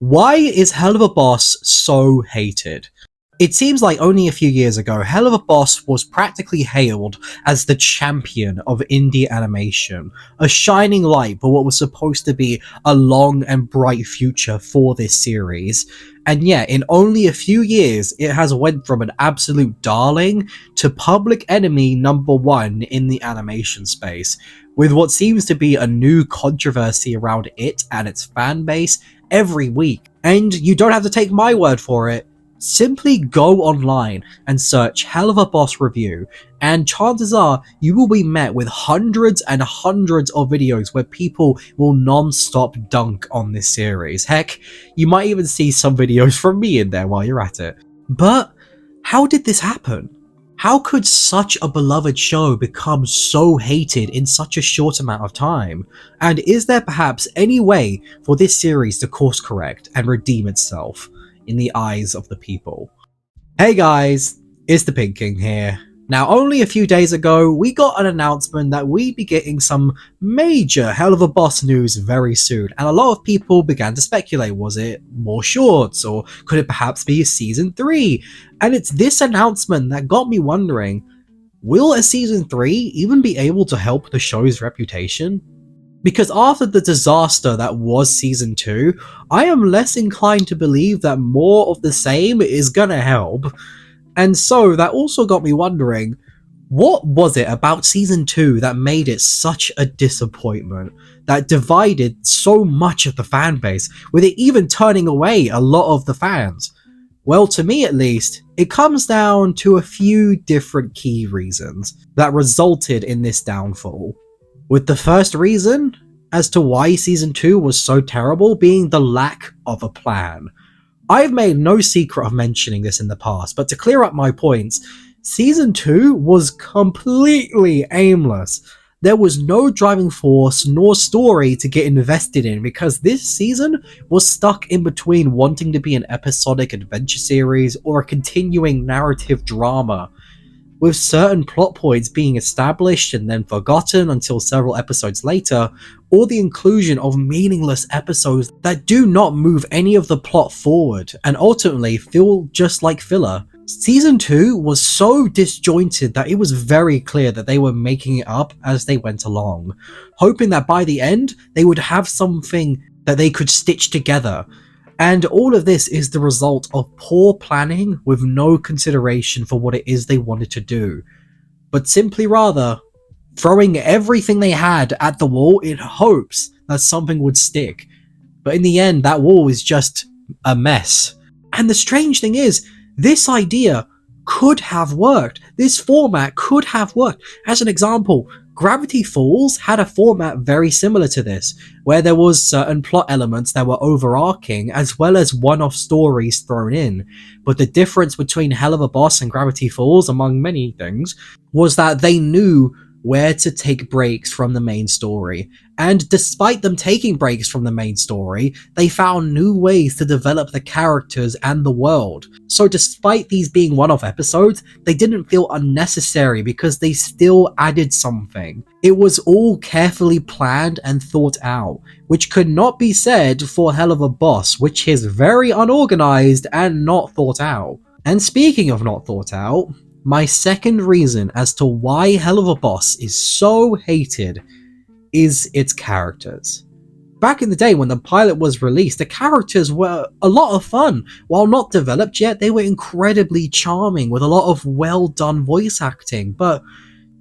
Why is Helluva Boss so hated? It seems like only a few years ago, Helluva Boss was practically hailed as the champion of indie animation, a shining light for what was supposed to be a long and bright future for this series. And yet, in only a few years, it has went from an absolute darling to public enemy number one in the animation space, with what seems to be a new controversy around it and its fan base every week. And you don't have to take my word for it. Simply go online and search Helluva Boss review, and chances are you will be met with hundreds and hundreds of videos where people will non-stop dunk on this series. Heck, you might even see some videos from me in there while you're at it. But how did this happen? How could such a beloved show become so hated in such a short amount of time? And is there perhaps any way for this series to course correct and redeem itself in the eyes of the people? Hey guys, it's the Pink King here. Now, only a few days ago, we got an announcement that we'd be getting some major Helluva Boss news very soon, and a lot of people began to speculate, was it more shorts, or could it perhaps be a Season 3? And it's this announcement that got me wondering, will a Season 3 even be able to help the show's reputation? Because after the disaster that was Season 2, I am less inclined to believe that more of the same is gonna help. And so that also got me wondering, what was it about Season 2 that made it such a disappointment, that divided so much of the fan base, with it even turning away a lot of the fans? Well, to me at least, it comes down to a few different key reasons that resulted in this downfall. With the first reason as to why Season 2 was so terrible being the lack of a plan. I've made no secret of mentioning this in the past, but to clear up my points, Season 2 was completely aimless. There was no driving force nor story to get invested in, because this season was stuck in between wanting to be an episodic adventure series or a continuing narrative drama, with certain plot points being established and then forgotten until several episodes later, or the inclusion of meaningless episodes that do not move any of the plot forward and ultimately feel just like filler. Season 2 was so disjointed that it was very clear that they were making it up as they went along, hoping that by the end they would have something that they could stitch together. And all of this is the result of poor planning with no consideration for what it is they wanted to do, but simply rather throwing everything they had at the wall in hopes that something would stick. But in the end, that wall is just a mess. And the strange thing is, this idea could have worked. This format could have worked. As an example, Gravity Falls had a format very similar to this, where there was certain plot elements that were overarching as well as one-off stories thrown in. But the difference between Helluva Boss and Gravity Falls, among many things, was that they knew where to take breaks from the main story. And despite them taking breaks from the main story, they found new ways to develop the characters and the world. So despite these being one-off episodes, they didn't feel unnecessary because they still added something. It was all carefully planned and thought out, which could not be said for Helluva Boss, which is very unorganized and not thought out. And speaking of not thought out, my second reason as to why Helluva Boss is so hated is its characters. Back in the day when the pilot was released, the characters were a lot of fun. While not developed yet, they were incredibly charming with a lot of well done voice acting, but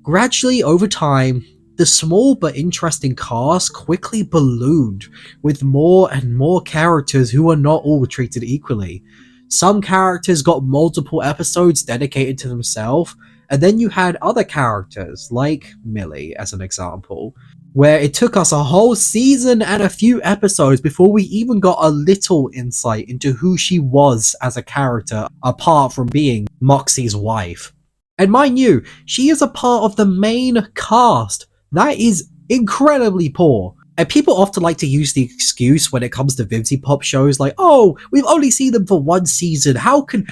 gradually over time, the small but interesting cast quickly ballooned with more and more characters who were not all treated equally. Some characters got multiple episodes dedicated to themselves, and then you had other characters, like Millie as an example, where it took us a whole season and a few episodes before we even got a little insight into who she was as a character, apart from being Moxie's wife. And mind you, she is a part of the main cast. That is incredibly poor. And people often like to use the excuse when it comes to Vivzy Pop shows like, oh, we've only seen them for one season, how can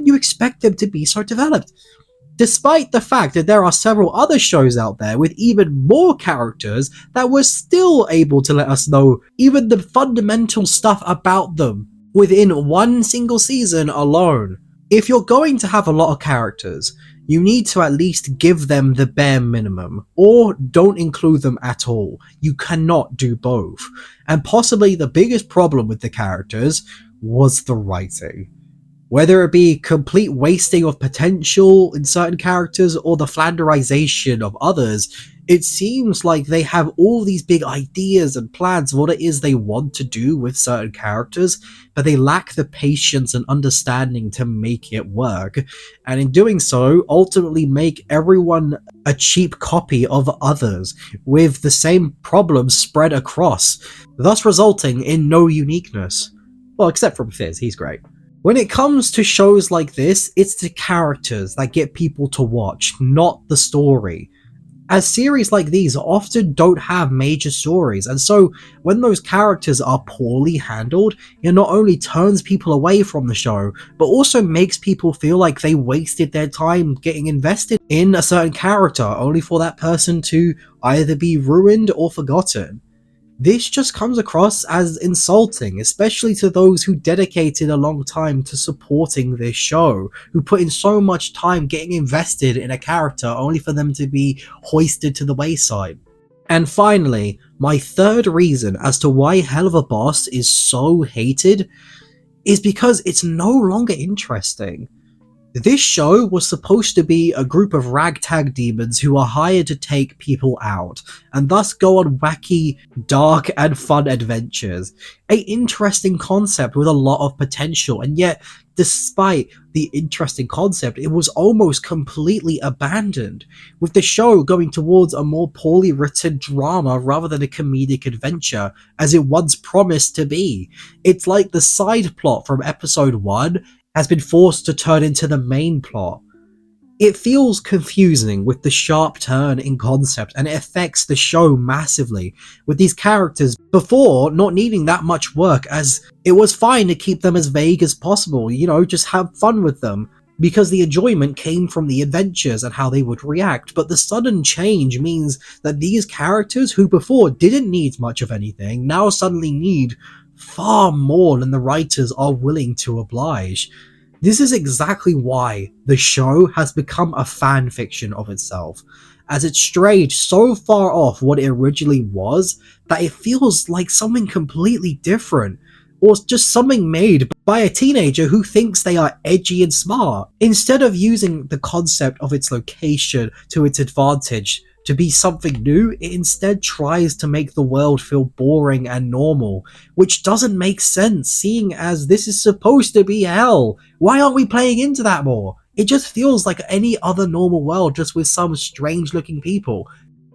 you expect them to be so developed? Despite the fact that there are several other shows out there with even more characters that were still able to let us know even the fundamental stuff about them within one single season alone. If you're going to have a lot of characters, you need to at least give them the bare minimum, or don't include them at all. You cannot do both. And possibly the biggest problem with the characters was the writing. Whether it be complete wasting of potential in certain characters or the flanderization of others, it seems like they have all these big ideas and plans of what it is they want to do with certain characters, but they lack the patience and understanding to make it work, and in doing so, ultimately make everyone a cheap copy of others, with the same problems spread across, thus resulting in no uniqueness. Well, except from Fizz, he's great. When it comes to shows like this, it's the characters that get people to watch, not the story. As series like these often don't have major stories, and so when those characters are poorly handled, it not only turns people away from the show, but also makes people feel like they wasted their time getting invested in a certain character only for that person to either be ruined or forgotten. This just comes across as insulting, especially to those who dedicated a long time to supporting this show, who put in so much time getting invested in a character only for them to be hoisted to the wayside. And finally, my third reason as to why Helluva Boss is so hated is because it's no longer interesting. This show was supposed to be a group of ragtag demons who are hired to take people out, and thus go on wacky, dark, and fun adventures. A interesting concept with a lot of potential, and yet, despite the interesting concept, it was almost completely abandoned, with the show going towards a more poorly written drama rather than a comedic adventure, as it once promised to be. It's like the side plot from episode 1 has been forced to turn into the main plot. It feels confusing with the sharp turn in concept, and it affects the show massively, with these characters before not needing that much work, as it was fine to keep them as vague as possible, just have fun with them, because the enjoyment came from the adventures and how they would react. But the sudden change means that these characters who before didn't need much of anything now suddenly need far more than the writers are willing to oblige. This is exactly why the show has become a fan fiction of itself, as it strayed so far off what it originally was that it feels like something completely different, or just something made by a teenager who thinks they are edgy and smart. Instead of using the concept of its location to its advantage to be something new, it instead tries to make the world feel boring and normal, which doesn't make sense, seeing as this is supposed to be hell. Why aren't we playing into that more? It just feels like any other normal world, just with some strange looking people.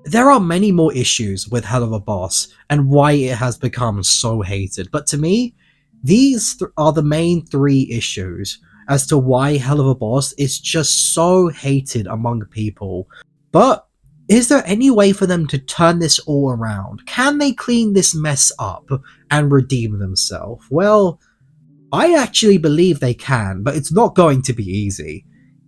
There are many more issues with Helluva Boss and why it has become so hated, but to me, these are the main three issues as to why Helluva Boss is just so hated among people. But is there any way for them to turn this all around? Can they clean this mess up and redeem themselves? Well, I actually believe they can, but it's not going to be easy.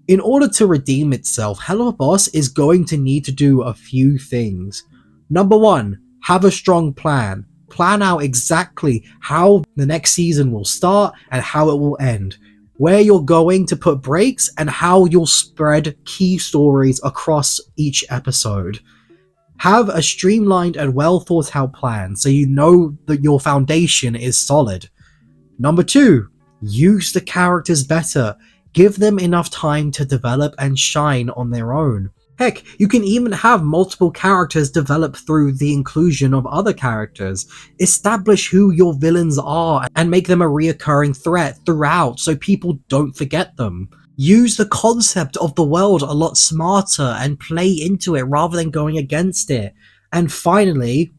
In order to redeem itself, Helluva Boss is going to need to do a few things. Number 1, have a strong plan. Plan out exactly how the next season will start and how it will end, where you're going to put breaks, and how you'll spread key stories across each episode. Have a streamlined and well thought out plan so you know that your foundation is solid. Number 2, use the characters better. Give them enough time to develop and shine on their own. Heck, you can even have multiple characters develop through the inclusion of other characters. Establish who your villains are and make them a reoccurring threat throughout so people don't forget them. Use the concept of the world a lot smarter and play into it rather than going against it. And finally,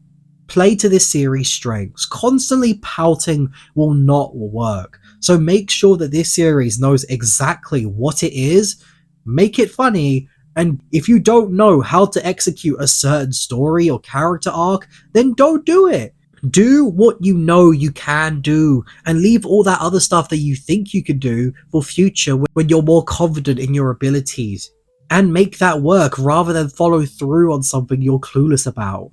play to this series' strengths. Constantly pouting will not work. So make sure that this series knows exactly what it is, make it funny, and if you don't know how to execute a certain story or character arc, then don't do it. Do what you know you can do, and leave all that other stuff that you think you can do for future when you're more confident in your abilities. And make that work rather than follow through on something you're clueless about.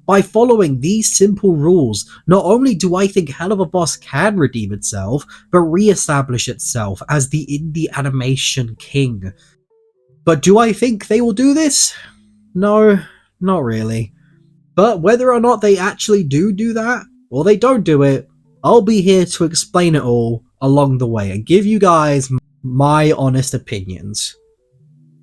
By following these simple rules, not only do I think Helluva Boss can redeem itself, but re-establish itself as the indie animation king. But do I think they will do this? No, not really. But whether or not they actually do that, or they don't do it, I'll be here to explain it all along the way and give you guys my honest opinions.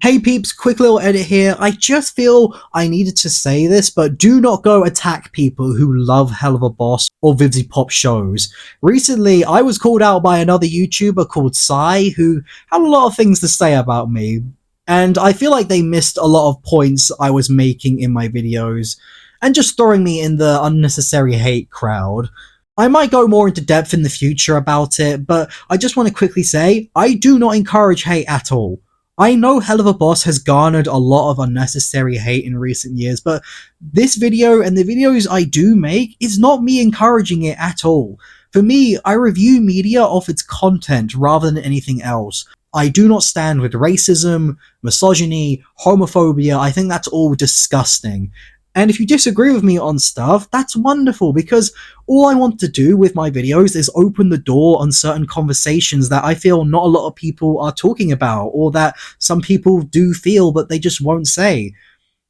Hey peeps, quick little edit here. I just feel I needed to say this, but do not go attack people who love Helluva Boss or Vivzy Pop shows. Recently, I was called out by another YouTuber called Sai, who had a lot of things to say about me, and I feel like they missed a lot of points I was making in my videos, and just throwing me in the unnecessary hate crowd. I might go more into depth in the future about it, but I just want to quickly say, I do not encourage hate at all. I know Helluva Boss has garnered a lot of unnecessary hate in recent years, but this video and the videos I do make is not me encouraging it at all. For me, I review media off its content rather than anything else. I do not stand with racism, misogyny, homophobia. I think that's all disgusting. And if you disagree with me on stuff, that's wonderful, because all I want to do with my videos is open the door on certain conversations that I feel not a lot of people are talking about, or that some people do feel but they just won't say.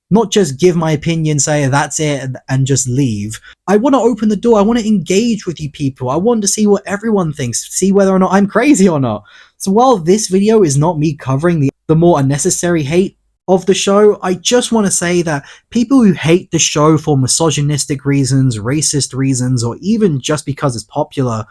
Not just give my opinion, say that's it, and just leave. I want to open the door, I want to engage with you people, I want to see what everyone thinks, see whether or not I'm crazy or not. So while this video is not me covering the more unnecessary hate of the show, I just want to say that people who hate the show for misogynistic reasons, racist reasons, or even just because it's popular,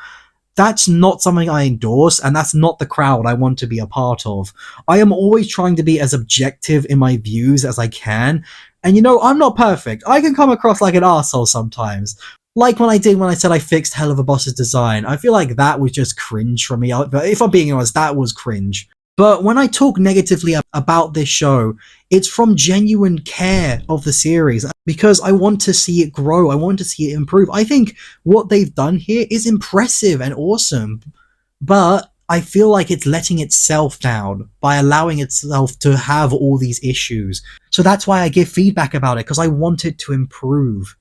that's not something I endorse, and that's not the crowd I want to be a part of. I am always trying to be as objective in my views as I can, and you know, I'm not perfect. I can come across like an arsehole sometimes. Like when I did when I said I fixed Helluva Boss's design. I feel like that was just cringe from me, but if I'm being honest, that was cringe. But when I talk negatively about this show, it's from genuine care of the series, because I want to see it grow, I want to see it improve. I think what they've done here is impressive and awesome, but I feel like it's letting itself down by allowing itself to have all these issues. So that's why I give feedback about it, because I want it to improve.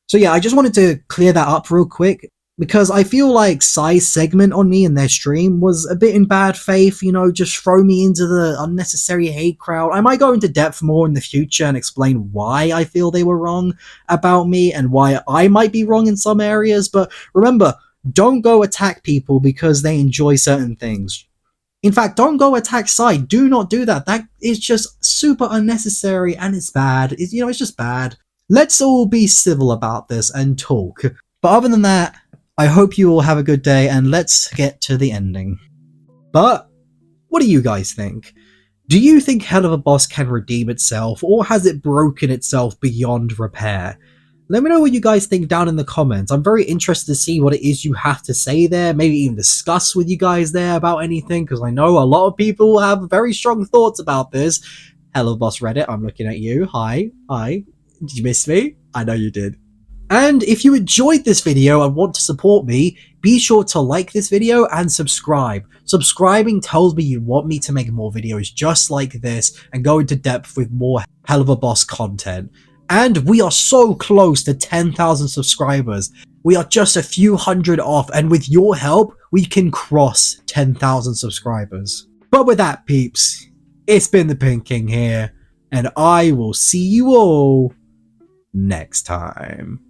So yeah, I just wanted to clear that up real quick, because I feel like Sai's segment on me in their stream was a bit in bad faith, you know, just throw me into the unnecessary hate crowd. I might go into depth more in the future and explain why I feel they were wrong about me and why I might be wrong in some areas, but remember, don't go attack people because they enjoy certain things. In fact, don't go attack Sai. Do not do that. That is just super unnecessary and it's bad. It's just bad. Let's all be civil about this and talk. But other than that, I hope you all have a good day, and let's get to the ending. But what do you guys think? Do you think Helluva Boss can redeem itself, or has it broken itself beyond repair? Let me know what you guys think down in the comments. I'm very interested to see what it is you have to say there, maybe even discuss with you guys there about anything, because I know a lot of people have very strong thoughts about this. Helluva Boss Reddit, I'm looking at you. Hi. Did you miss me? I know you did. And if you enjoyed this video and want to support me, be sure to like this video and subscribe. Subscribing tells me you want me to make more videos just like this and go into depth with more Helluva Boss content. And we are so close to 10,000 subscribers. We are just a few hundred off, and with your help, we can cross 10,000 subscribers. But with that, peeps, it's been the Pink King here, and I will see you all next time.